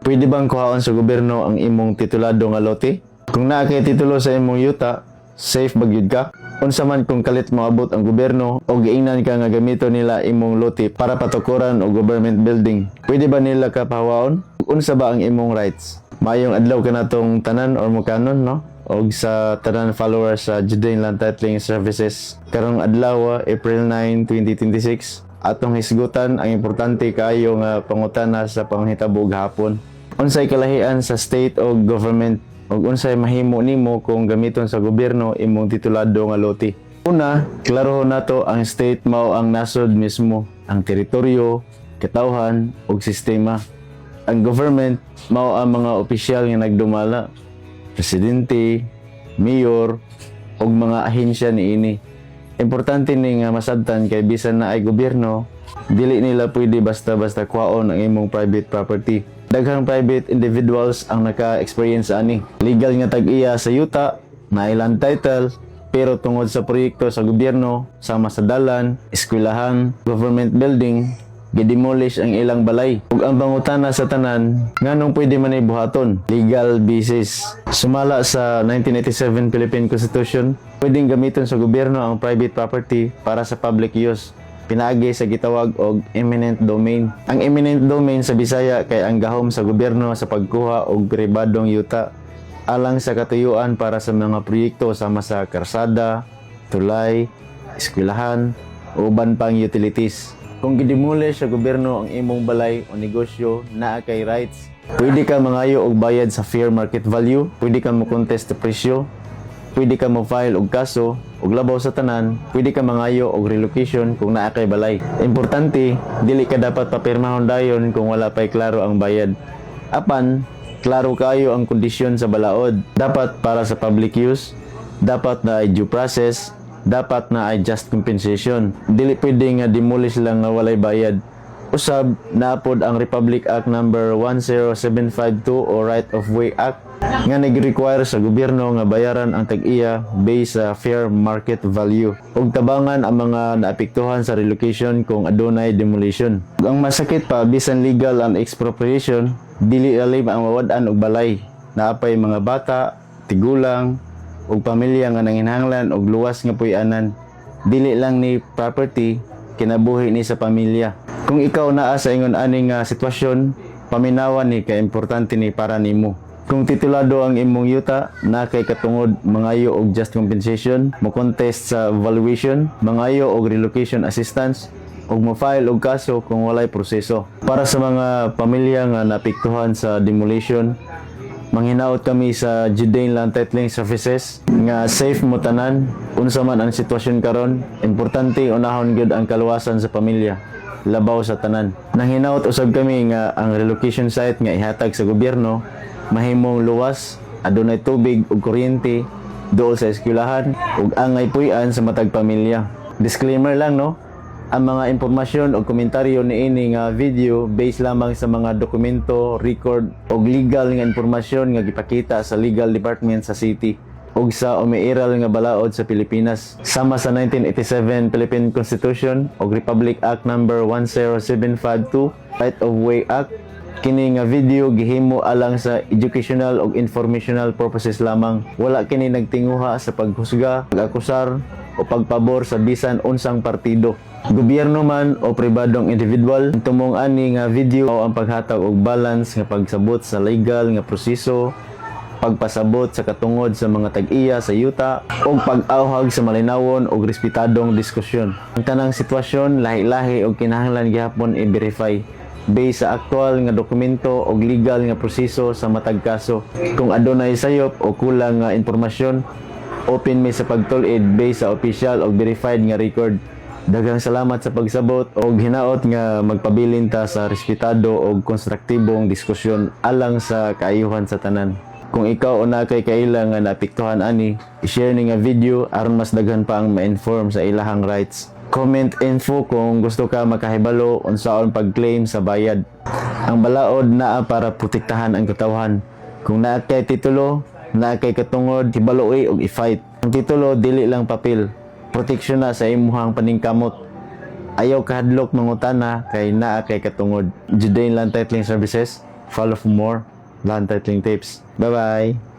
Pwede bang kuhaon sa gobyerno ang imong titulado nga lote? Kung naa kay titulo sa imong yuta, safe ba gyud ka? Unsa man kung kalit moabot ang gobyerno o giingnan ka nga gamito nila imong lote para patukuran o government building, pwede ba nila ka pahawaon? Unsa ba ang imong rights? Mayong adlaw ka natong tanan or mukanon, no? Og sa tanan followers sa Judean Land Titling Services karong adlaw April 9, 2026 atong hisgutan ang importante kaayo nga pangutana sa panghitabo gahapon. Unsay kalahian sa state o government ug unsay mahimo nimo kung gamiton sa gobyerno imong titulado nga lote? Una, klarohon nato ang state mao ang nasod mismo, ang teritoryo, katawhan ug sistema. Ang government mao ang mga opisyal nga nagdumala, presidente, mayor ug mga ahensya niini. Importante ni nga masabtan kay bisan na ay gobyerno, dili nila pwede basta-basta kuhaon ang imong private property. Daghang private individuals ang naka-experience ani. Legal nga tag-iya sa yuta, na land title, pero tungod sa proyekto sa gobyerno, sama sa dalan, eskwelahan, government building, gidemolish ang ilang balay. Ug ang pangutana sa tanan, nganong pwede man buhaton? Legal basis. Sumala sa 1987 Philippine Constitution, pwedeng gamiton sa gobyerno ang private property para sa public use. Pinaagi sa gitawag og eminent domain. Ang eminent domain sa Bisaya kay ang gahom sa gobyerno sa pagkuha og pribadong yuta alang sa katuyuan para sa mga proyekto sama sa karsada, tulay, eskwelahan, o uban pang utilities. Kung gidemolish sa gobyerno ang imong balay o negosyo, naa kay rights. Pwede ka mangayo og bayad sa fair market value, pwede ka mo contest sa presyo, pwede ka mo file og kaso, ug labaw sa tanan, pwede ka mangayo og relocation kung naa kay balay. Importante, dili ka dapat papirmahon dayon kung wala pay klaro ang bayad. Apan, klaro kayo ang kondisyon sa balaod. Dapat para sa public use, dapat na ay due process, dapat na ay just compensation. Dili pwede nga demolish lang nga walay bayad. Usab, naapod ang Republic Act number 10752 o Right of Way Act nga nag-require sa gobyerno nga bayaran ang tag-iya based sa fair market value ug tabangan ang mga naapektuhan sa relocation kung adunay demolition. Ang masakit pa, bisan legal ang expropriation, dili alim ang mawad-an og balay. Naapay mga bata, tigulang ug pamilya nga nanginhanglan og luwas nga puy-anan. Dili lang ni property, kinabuhi ni sa pamilya. Kung ikaw naa sa ingon ani nga sitwasyon, paminawan ni kay importante ni para nimo. Kung titulado ang imong yuta, na kay katungod mangayo og just compensation, mo contest sa valuation, mangayo og relocation assistance, ug mo file og kaso kung walay proseso. Para sa mga pamilya nga naapektuhan sa demolition, manghinaot kami sa Judean Land Titling Services nga safe mo tanan unsa man ang sitwasyon karon. Importante unahon gyud ang kaluwasan sa pamilya, labaw sa tanan. Nanghinaot usab kami nga ang relocation site nga ihatag sa gobyerno mahimong luwas, adunay tubig ug kuryente, dool sa eskwelahan ug angay puy-an sa matag pamilya. Disclaimer lang, no? Ang mga impormasyon o komentaryo niini nga video based lamang sa mga dokumento, record o legal nga impormasyon nga gipakita sa legal department sa city ug sa umiiral nga balaod sa Pilipinas. Sama sa 1987 Philippine Constitution ug Republic Act number 10752 Right of Way Act, kini nga video gihimo alang sa educational ug informational purposes lamang. Wala kini nagtinguha sa paghusga, pag-akusar o pagpabor sa bisan unsang partido, gobyerno man o pribadong individual. Tumong ani nga video o ang paghatag og balance nga pagsabot sa legal nga proseso, pagpasabot sa katungod sa mga tag-iya sa yuta o pag-awhag sa malinawon o respetadong diskusyon. Ang tanang sitwasyon lahi-lahi o kinahanglan gihapon i-verify based sa aktual nga dokumento o legal nga proseso sa matag kaso. Kung adunay sayop o kulang nga informasyon, open mi sa pagtul-id based sa official o verified nga record. Daghang salamat sa pagsabot o hinaot nga magpabilin ta sa respetado o konstruktibong diskusyon alang sa kaayuhan sa tanan. Kung ikaw o na kay kaila nga naapektuhan ani, i-share ni nga video aron mas daghan pa ang ma-inform sa ilahang rights. Comment info kung gusto ka makahibalo unsaon pag-claim sa bayad. Ang balaod naa para protektahan ang katawhan. Kung naa kay titulo, naa kay katungod, hibaloi og i-fight. Ang titulo dili lang papel, proteksyon na sa imuhang paningkamot. Ayaw kahadlok mangutana kay naa kay katungod. Judean Land Titling Services, Follow for more Land Titling Tips. Bye-bye!